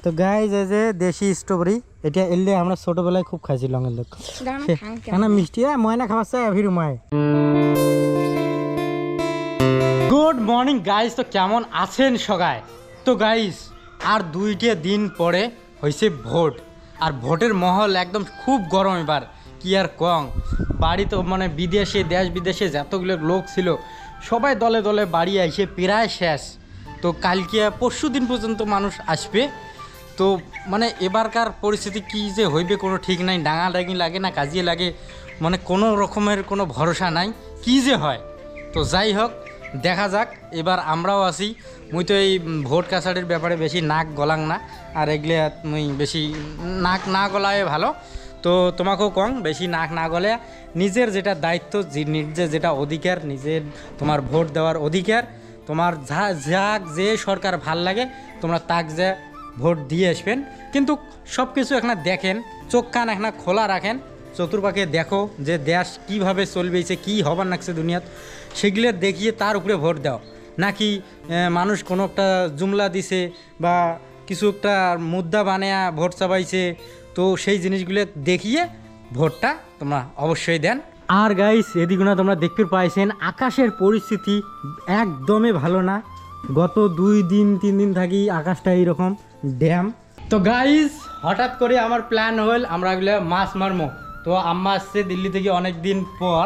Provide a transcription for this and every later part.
তো গাইজ এই যে দেশি স্ট্রবেরি এটা এলে আমরা ছোটবেলায় খুব খাইছি লঙের লোক কেন মিষ্টি ময়না খাবার চাই ফির মায়। গুড মর্নিং গাইজ, তো কেমন আছেন সবাই? তো গাইজ আর 2টা দিন পরে হয়েছে ভোট, আর ভোটের মহল একদম খুব গরম। এবার কি আর কং, বাড়ি তো মানে বিদেশে দেশ বিদেশে যতগুলো লোক ছিল সবাই দলে দলে বাড়ি আইসে প্রায় শেষ। তো কালকে পরশু দিন পর্যন্ত মানুষ আসবে। তো মানে এবারকার পরিস্থিতি কি যে হইবে কোনো ঠিক নাই, ডাঙাডাঙি লাগে না কাজিয়ে লাগে, মানে কোনো রকমের কোনো ভরসা নাই কি যে হয়। তো যাই হোক দেখা যাক, এবার আমরাও আছি। মুই তো এই ভোট কাছাড়ির ব্যাপারে বেশি নাক গলাং না, আর এগুলো মুই বেশি নাক না গলায় ভালো। তো তোমাকেও কং বেশি নাক না গলে নিজের যেটা দায়িত্ব, নিজের যেটা অধিকার, নিজের তোমার ভোট দেওয়ার অধিকার, তোমার যাক যে সরকার ভাল লাগে তোমরা তাক যে ভোট দিয়ে আসবেন। কিন্তু সব কিছু এখানে দেখেন, চোখ কান এখানে খোলা রাখেন, চতুর্পাকে দেখো যে দেশ কীভাবে চলবেছে, কী হবার নাকছে দুনিয়াত, সেগুলো দেখিয়ে তার উপরে ভোট দাও। নাকি মানুষ কোনো একটা জুমলা দিছে বা কিছু একটা মুদ্রা বানিয়ে ভোট চাপাইছে, তো সেই জিনিসগুলো দেখিয়ে ভোটটা তোমরা অবশ্যই দেন। আর গাইস এদিকে না তোমরা দেখতে পাইছেন আকাশের পরিস্থিতি একদমই ভালো না। গত 2-3 দিন থাকি আকাশটা এইরকম ড্যাম। তো গাইস হঠাৎ করে আমার প্ল্যান হল আমরা এগুলো মাছ মারবো। তো আম্মা আসছে দিল্লি থেকে অনেক দিন পর,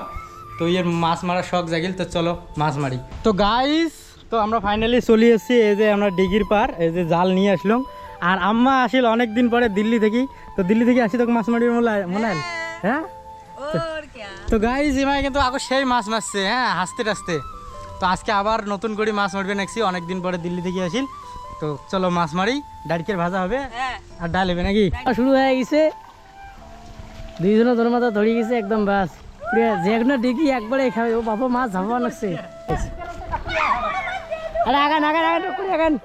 তো এর মাছ মারার শখ জাগিল, তো চলো মাছ মারি। তো গাইস তো আমরা ফাইনালি চলে এসেছি, এই যে আমরা ডিগির পার, এই যে জাল নিয়ে আসলাম। আর আম্মা আসিল অনেক দিন পরে দিল্লি থেকে, তো দিল্লি থেকে আসি তোকে মাছ মারির মনে হয়। হ্যাঁ তো গাইস এমাই কিন্তু আগে সেই মাছ মারছে, হ্যাঁ হাসতে টাসতে। তো আজকে আবার নতুন করে মাছ মারবে নাকি, অনেকদিন পরে দিল্লি থেকে আসিল। তো চলো মাছ মারি, ডাড়কের ভাজা হবে আর ডাল হবে নাকি। শুরু হয়ে গেছে, দুইজনে তোর মাথা ধরে গেছে একদম, বাস যে কোনো ডিগি একবারে খাবে। ও বাবা মাছ ঝাপা লাগছে। আরে আগান আগান আগান করে আগান।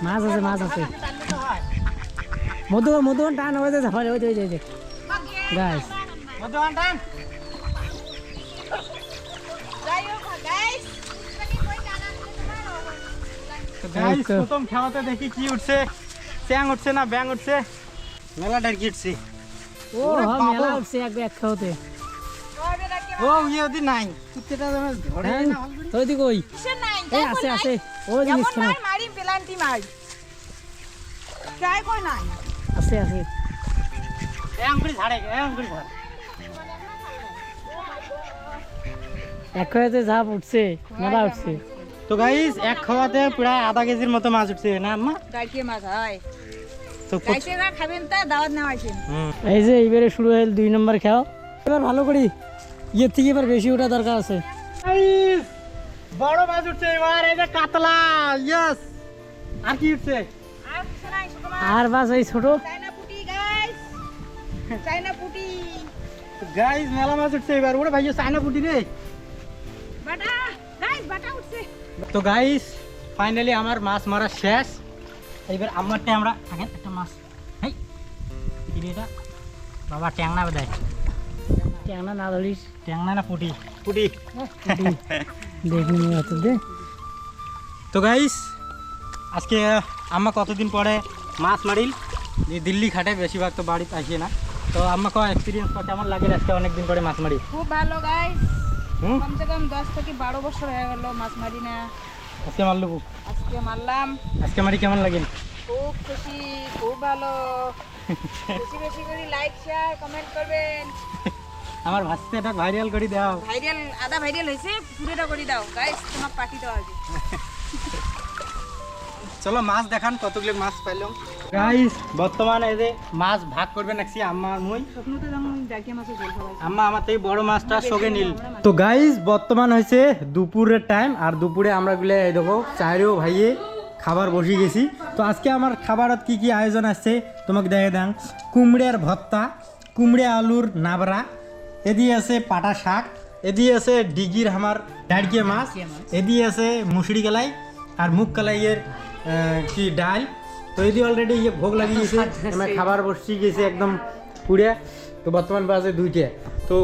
মাছ আছে মাছ আছে, মধুবন টান হয়ে যায় ঝাপালে, ওই যে গাইস মধুবান টান। প্রথম খাওয়াতে দেখি কি উঠছে, চ্যাং উঠছে না ব্যাং উঠছে, মেলা ডাকি উঠছে। ও মেলা উঠছে এক খাওয়াতে। ও ইয়ে ওদি নাই কুত্তেটা ধরে না তো দি কই এই আছে আছে ও জিনিস খাও মারি পেলান্টি মার ট্রাই কই নাই আছে আছে এম করে ঝাড়ে এম করে ঝাড়। এক খাওয়াতে ঝাপ উঠছে, মেলা উঠছে। তো গাইস এক খাওয়াতে প্রায় আধা কেজির মতো মাছ উঠছে না আম্মা? ডাইকে মাছ হয় তো ডাইকে না খাবেন তা দাওয়াত নেওয়াইছেন। এই যে এইবারে শুরু হল 2 নম্বর খাও। এবার ভালো করি ইয়ে থেকে এবার বেশি ওঠা দরকার আছে। গাইস বড় মাছ উঠছে এবার, এই যে কাতলা। ইয়েস আর কি উঠছে? আর শোনাই সুকুমার আর বাস এই ছোট চাইনা পুটি গাইস, চাইনা পুটি গাইস মেলা মাছ উঠছে এবার। ওরে ভাই চায়না পুটি রে বাটা গাইস, বাটা উঠছে। তো গাইস ফাইনালি আমার মাছ মারা শেষ। এইবার আমারটা আমরা আগে একটা মাছ এই কি রে এটা বাবা, ট্যাংনা বোধহয়। ট্যাংনা না ধরিস, ট্যাংনা না পুটি? পুটি দেখি নিয়ে দে। তো গাইস আজকে আম্মা কতদিন পরে মাছ মারিল, এই দিল্লি খাটে বেশিরভাগ, তো বাড়িতে আসে না। তো আম্মা কো এক্সপিরিয়েন্স কেমন লাগে আজকে অনেকদিন পরে মাছ মারি? খুব ভালো গাইস, হুম কমসে কম 10 থেকে 12 বছর হয়ে গেল মাছ মারি না। আজকে মারলু, আজকে মারলাম, আজকে মারি কেমন লাগিল? খুব খুশি, খুব ভালো। বেশি বেশি করে লাইক শেয়ার কমেন্ট করবেন। আমার ভাষতে এটা ভাইরাল করে দাও। ভাইরাল আধা ভাইরাল হয়েছে, পুরোটা করে দাও গাইস, তোমার পার্টি দেওয়া হবে। চলো মাছ দেখান কতগুলো মাছ পাইলাম। গাইস বর্তমানে এই যে মাছ ভাগ করবে নাকি আম্মা আর মুই। স্বপ্নতে যেমন ডাকিয়ে মাছের ঝোল খাওয়াই। আম্মা আমার থেকে বড় মাছটা সগে নিল। তো গাইস বর্তমান হয়েছে দুপুরের টাইম, আর দুপুরে আমরা গুলো এই দেখো চাইরেও ভাইয়ে খাবার বসে গেছি। তো আজকে আমার খাবারত কি কি আয়োজন আছে তোমাকে দেখে দেন। কুমড়ার ভর্তা, কুমড়ে আলুর নাবড়া, এদিকে আছে পাটা শাক, এদিকে আছে ডিগির আমার ডাড়কিয়ে মাছ, এদিকে আছে মুসুরি কালাই আর মুগ কালাইয়ের কি ডাল। তো এদি অলরেডি ভোগ লাগিয়ে গেছে, খাবার বসে গেছে একদম পুড়ে। তো বর্তমান বাজে 2টা। তো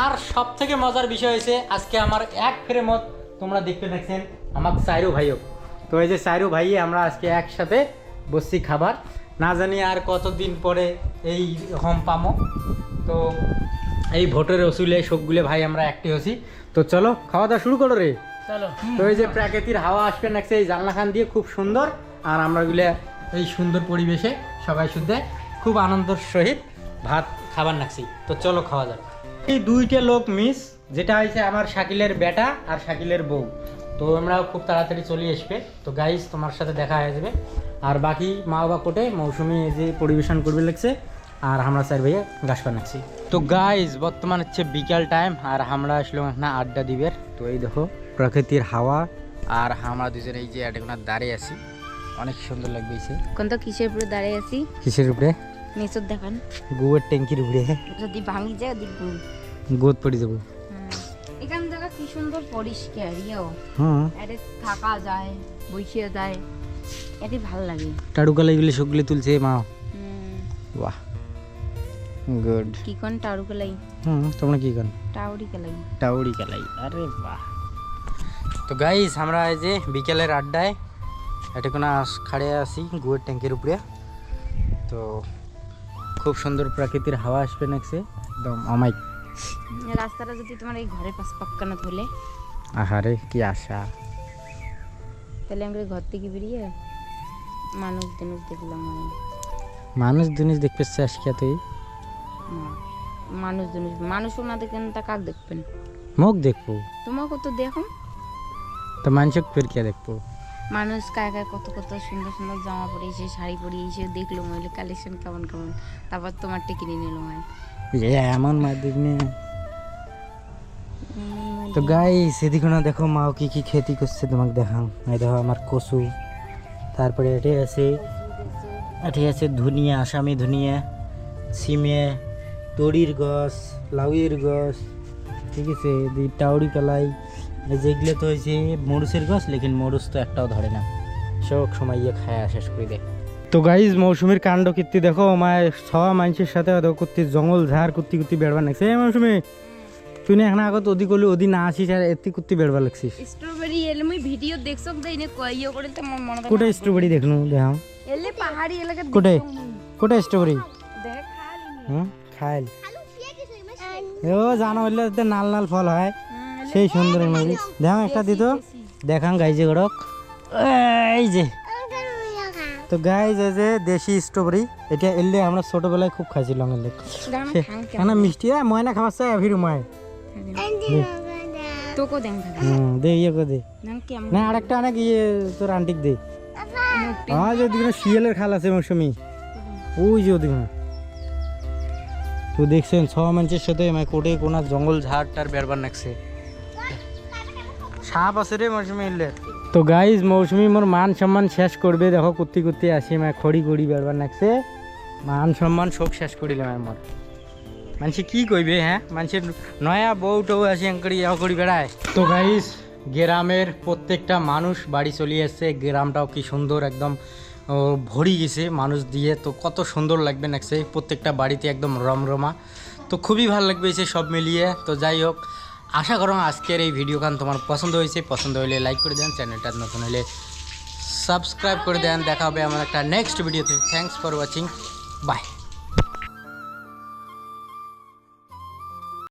আর সব থেকে মজার বিষয় হয়েছে আজকে আমার এক ফ্রেমত তোমরা দেখতে দেখছেন আমার সাইরো ভাইও। তো এই যে সাইরো ভাই আমরা আজকে একসাথে বসছি খাবার, না জানি আর কতদিন পরে এই রকম পামো। তো এই ভোটের ওসুলে সবগুলো ভাই আমরা একটি হছি। তো চলো খাওয়া দাওয়া শুরু করো রে। চলো তো এই যে প্রাকৃতিক হাওয়া আসবে নাকছে এই জানলা খান দিয়ে খুব সুন্দর, আর আমরা গুলো এই সুন্দর পরিবেশে সবাই শুদ্ধে খুব আনন্দের সহিত ভাত খাবার নাকছি। তো চলো খাওয়া যাক। এই দুইটা লোক মিস, যেটা হয়েছে আমার শাকিলের বেটা আর শাকিলের বউ। তো আমরা খুব তাড়াতাড়ি চলে আসবে। তো গাইস তোমার সাথে দেখা হয়ে যাবে। আর বাকি মা বাবা কোটে মৌসুমি এই যে পরিবেশন করবে লাগছে, আর আমরা স্যার ভাইয়া গাছ পানাচ্ছি। তো গাইস বর্তমান হচ্ছে বিকাল টাইম, আর আমরা আসলাম না আড্ডা দিবের। তো এই দেখো প্রকৃতির হাওয়া, আর আমরা দুজন এই যে একটা দাঁড়িয়ে আছি, অনেক সুন্দর লাগবে। কোন তো কিসের উপরে দাঁড়িয়ে আছি? কিসের উপরে? নিচত দেখান। গুয়ের ট্যাঙ্কির উপরে। যদি ভাঙি যায় ওদিক গুণ গোদ পড়ে যাবো। এখান জায়গা কি সুন্দর পরিষ্কার, ইয়েও এতে থাকা যায়, বসে যায়, এতে ভালো লাগে। টাড়ুকালা এগুলি সবগুলি তুলছে মা। বাহ গুড। কি কোন টাউরি কালাই? তোমরা কি কর? টাউরি কালাই। টাউরি কালাই, আরে বাহ। তো গাইস আমরা এই যে বিকেলের আড্ডায় এটা কোনো খাড়ে আছি গুয়ের ট্যাঙ্কির উপরে। তো খুব সুন্দর প্রাকৃতিক হাওয়া আসবে নাকছে একদম অমাইক। রাস্তাটা যদি তোমার এই ঘরের পাশ পাক্কানো ধরলে, আহারে কি আশা। তাহলে আমরা ঘর থেকে বেরিয়ে মানুষ জিনিস দেখলাম। মানুষ জিনিস দেখতে চাস কে তুই? মানুষ জিনিস মানুষও না দেখেন তা কাক দেখবেন? মুখ দেখবো। তোমাকে তো দেখো তো মানুষক ফের কে দেখবো? মানুষ কায় কায় কত কত সুন্দর সুন্দর জামা পরিয়েছে, শাড়ি পরিয়েছে, দেখলো মহিলা কালেকশন কেমন কেমন, তারপর তোমারটা কিনে নিল হয় এমন মাধ্যম নিয়ে। তো গাইস এদিকে না দেখো মাও কি কি খেতি করছে তোমাকে দেখাম। এই দেখো আমার কচু, তারপরে এটি আছে ধনিয়া, আসামি ধনিয়া, সিমে, তরির গাছ, লাউয়ের গাছ, ঠিক আছে, টাউরি কালাই, যেগুলো তো হয়েছে মরুচের গাছ, লেকিন মরুচ তো একটাও ধরে না, সব সময় ইয়ে খায় শেষ করে দেয়। তো গাইজ মৌসুমীর কাণ্ড কীর্তি দেখো, মায়ের সবা মানুষের সাথে কুর্তি জঙ্গল ঝাড় কুর্তি কুর্তি বেড়বার লাগছে। মৌসুমী তুই না এখন আগত ওদি করলি ওদি না আসিস আর এতি কুর্তি বেড়বার লাগছিস। স্ট্রবেরি এলে মুই ভিডিও দেখছক দেইনে কইও করে তো মনে কোটা স্ট্রবেরি দেখনু দেখাম এলে পাহাড়ি এলাকা কোটে কোটা স্ট্রবেরি দেখ খালি খাইল ও জানো হইলে নাল নাল ফল হয় সেই সুন্দর নদী দেখাম একটা দিত দেখাম গাইজে গড়ক এই যে। তো গাইজ এই যে দেশি স্ট্রবেরি, এটা এলে আমরা ছোটবেলায় খুব খাইছিলাম। না মিষ্টি ময়না খাবার চাই ফির মায় তোকে দেন দে ইয়ে করে দে কেমন না আরেকটা অনেক ইয়ে তোর আন্টিক দে। হ্যাঁ যে ওদিকে শিয়ালের খাল আছে মৌসুমি, ওই যে ওদিকে। তো দেখছেন ছ মানুষের সাথে কোটে কোনা জঙ্গল ঝাড়টার বেরবার নাকছে, সাপ আছে রে মৌসুমি এলে। তো গাইজ মৌসুমি মোর মান সম্মান শেষ করবে, দেখো কুত্তি কুত্তি আসি খড়ি খড়ি বেরবার নাকছে, মান সম্মান সব শেষ করিলাম আমার। মানুষে কি কইবে, হ্যাঁ মানুষের নয়া বউ টৌ আসি করি করি বেড়ায়। তো গাইজ গ্রামের প্রত্যেকটা মানুষ বাড়ি চলে এসছে, গ্রামটাও কি সুন্দর একদম ভরি গেছে মানুষ দিয়ে। তো কত সুন্দর লাগবে নাকছে প্রত্যেকটা বাড়িতে একদম রমরমা। তো খুবই ভালো লাগবে সে সব মিলিয়ে। তো যাই হোক আশা করো আজকের এই ভিডিও গান তোমার পছন্দ হয়েছে, পছন্দ হলে লাইক করে দেন, চ্যানেলটা নতুন হলে সাবস্ক্রাইব করে দেন। দেখা হবে আমার একটা নেক্সট ভিডিওতে। Thanks for watching, by.